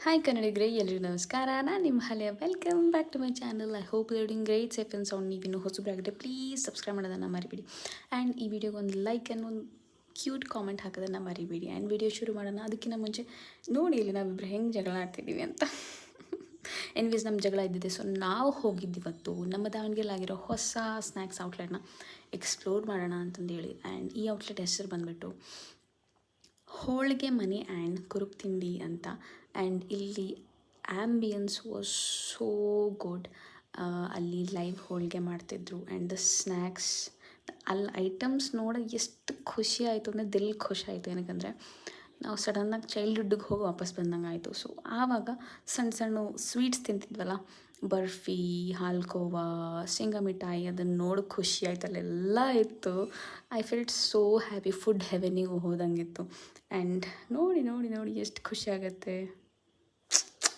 Hi ಕನ್ನಡಿಗರೇ, ಎಲ್ರಿಗೂ ನಮಸ್ಕಾರ. ನಾನು ನಿಮ್ಮ ಹಳೆಯ welcome back to my channel. I hope learning great safe and sound. ನೀವಿನ್ನೂ ಹೊಸಬರಾಗಿದ್ದರೆ ಪ್ಲೀಸ್ ಸಬ್ಸ್ಕ್ರೈಬ್ ಮಾಡೋದನ್ನು ಮರಿಬೇಡಿ. ಆ್ಯಂಡ್ ಈ ವಿಡಿಯೋಗೆ ಒಂದು ಲೈಕ್ ಅನ್ನೋ ಒಂದು ಕ್ಯೂಟ್ ಕಾಮೆಂಟ್ ಹಾಕೋದನ್ನು ಮರಿಬೇಡಿ. ಆ್ಯಂಡ್ ವಿಡಿಯೋ ಶುರು ಮಾಡೋಣ. ಅದಕ್ಕಿಂತ ಮುಂಚೆ ನೋಡಿ ಇಲ್ಲಿ ನಾವಿಬ್ಬರು ಹೆಂಗೆ ಜಗಳ ಆಡ್ತಿದ್ದೀವಿ ಅಂತ. ಎನಿವೇಸ್ ನಮ್ಮ ಜಗಳ ಇದ್ದಿದೆ. ಸೊ ನಾವು ಹೋಗಿದ್ದಿವತ್ತು ನಮ್ಮ ದಾವಣಗೆರೆಲಾಗಿರೋ ಹೊಸ ಸ್ನ್ಯಾಕ್ಸ್ ಔಟ್ಲೆಟ್ನ ಎಕ್ಸ್ಪ್ಲೋರ್ ಮಾಡೋಣ ಅಂತಂದೇಳಿ. ಆ್ಯಂಡ್ ಈ ಔಟ್ಲೆಟ್ ಹೆಸರು ಬಂದುಬಿಟ್ಟು ಹೋಳಿಗೆ ಮನೆ ಆ್ಯಂಡ್ ಕುರುಕ್ ತಿಂಡಿ ಅಂತ. ಆ್ಯಂಡ್ ಇಲ್ಲಿ ಆ್ಯಂಬಿಯನ್ಸ್ ವಾಸ್ ಸೋ ಗುಡ್. ಅಲ್ಲಿ ಲೈವ್ ಹೋಳಿಗೆ ಮಾಡ್ತಿದ್ರು. ಆ್ಯಂಡ್ ದ ಸ್ನ್ಯಾಕ್ಸ್, ಅಲ್ಲಿ ಐಟಮ್ಸ್ ನೋಡಿ ಎಷ್ಟು ಖುಷಿ ಆಯಿತು ಅಂದರೆ ದಿಲ್ ಖುಷಿ ಆಯಿತು. ಏನಕ್ಕಂದರೆ ನಾವು ಸಡನ್ನಾಗಿ ಚೈಲ್ಡ್ಹುಡ್ಗೆ ಹೋಗಿ ವಾಪಸ್ ಬಂದಂಗೆ ಆಯಿತು. ಸೊ ಆವಾಗ ಸಣ್ಣ ಸಣ್ಣ ಸ್ವೀಟ್ಸ್ ತಿಂತಿದ್ವಲ್ಲ, ಬರ್ಫಿ, ಹಾಲ್ಕೋವಾ, ಶೇಂಗಾ ಮಿಠಾಯಿ, ಅದನ್ನು ನೋಡಿ ಖುಷಿ ಆಯ್ತು. ಅಲ್ಲೆಲ್ಲ ಇತ್ತು. I felt so happy. Food ಹೆವೆನಿಗೆ ಹೋದಂಗಿತ್ತು. ಆ್ಯಂಡ್ ನೋಡಿ ನೋಡಿ ನೋಡಿ ಎಷ್ಟು ಖುಷಿ ಆಗುತ್ತೆ.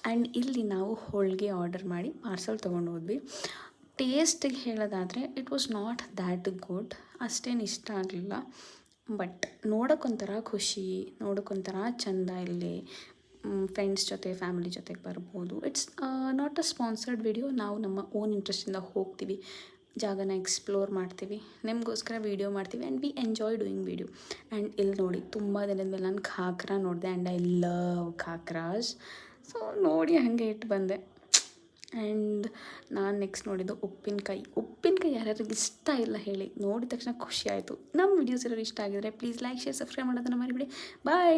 ಆ್ಯಂಡ್ ಇಲ್ಲಿ ನಾವು ಹೋಳಿಗೆ ಆರ್ಡರ್ ಮಾಡಿ ಪಾರ್ಸಲ್ ತೊಗೊಂಡು ಹೋದ್ವಿ. ಟೇಸ್ಟಿಗೆ ಹೇಳೋದಾದರೆ it was not that good. ಅಷ್ಟೇನು ಇಷ್ಟ ಆಗಲಿಲ್ಲ. ಬಟ್ ನೋಡೋಕ್ಕೊಂಥರ ಖುಷಿ, ನೋಡೋಕ್ಕೊಂಥರ ಚೆಂದ. ಇಲ್ಲಿ ಫ್ರೆಂಡ್ಸ್ ಜೊತೆ, ಫ್ಯಾಮಿಲಿ ಜೊತೆಗೆ ಬರ್ಬೋದು. It's not a sponsored video. ನಾವು ನಮ್ಮ ಓನ್ ಇಂಟ್ರೆಸ್ಟಿಂದ ಹೋಗ್ತೀವಿ, ಜಾಗನ ಎಕ್ಸ್ಪ್ಲೋರ್ ಮಾಡ್ತೀವಿ, ನಿಮಗೋಸ್ಕರ ವೀಡಿಯೋ ಮಾಡ್ತೀವಿ. And we enjoy doing video. And ಇಲ್ಲಿ ನೋಡಿ ತುಂಬ ದಿನದ ಮೇಲೆ ನಾನು ಖಾಕ್ರಾ ನೋಡಿದೆ. And I love khakhras. So ನೋಡಿ ಹಾಗೆ ಇಟ್ಟು ಬಂದೆ. ಆ್ಯಂಡ್ ನಾನು ನೆಕ್ಸ್ಟ್ ನೋಡಿದ್ದು ಉಪ್ಪಿನಕಾಯಿ. ಉಪ್ಪಿನಕಾಯಿ ಯಾರ್ಯಾರಿಗೆ ಇಷ್ಟ ಇಲ್ಲ ಹೇಳಿ? ನೋಡಿದ ತಕ್ಷಣ ಖುಷಿ ಆಯಿತು. ನಮ್ಮ ವೀಡಿಯೋಸ್ ಎಲ್ಲರೂ ಇಷ್ಟ ಆಗಿದ್ರೆ ಪ್ಲೀಸ್ ಲೈಕ್, ಶೇರ್, ಸಬ್ಸ್ಕ್ರೈಬ್ ಮಾಡೋದನ್ನು ಮರಿಬೇಡಿ. ಬಾಯ್.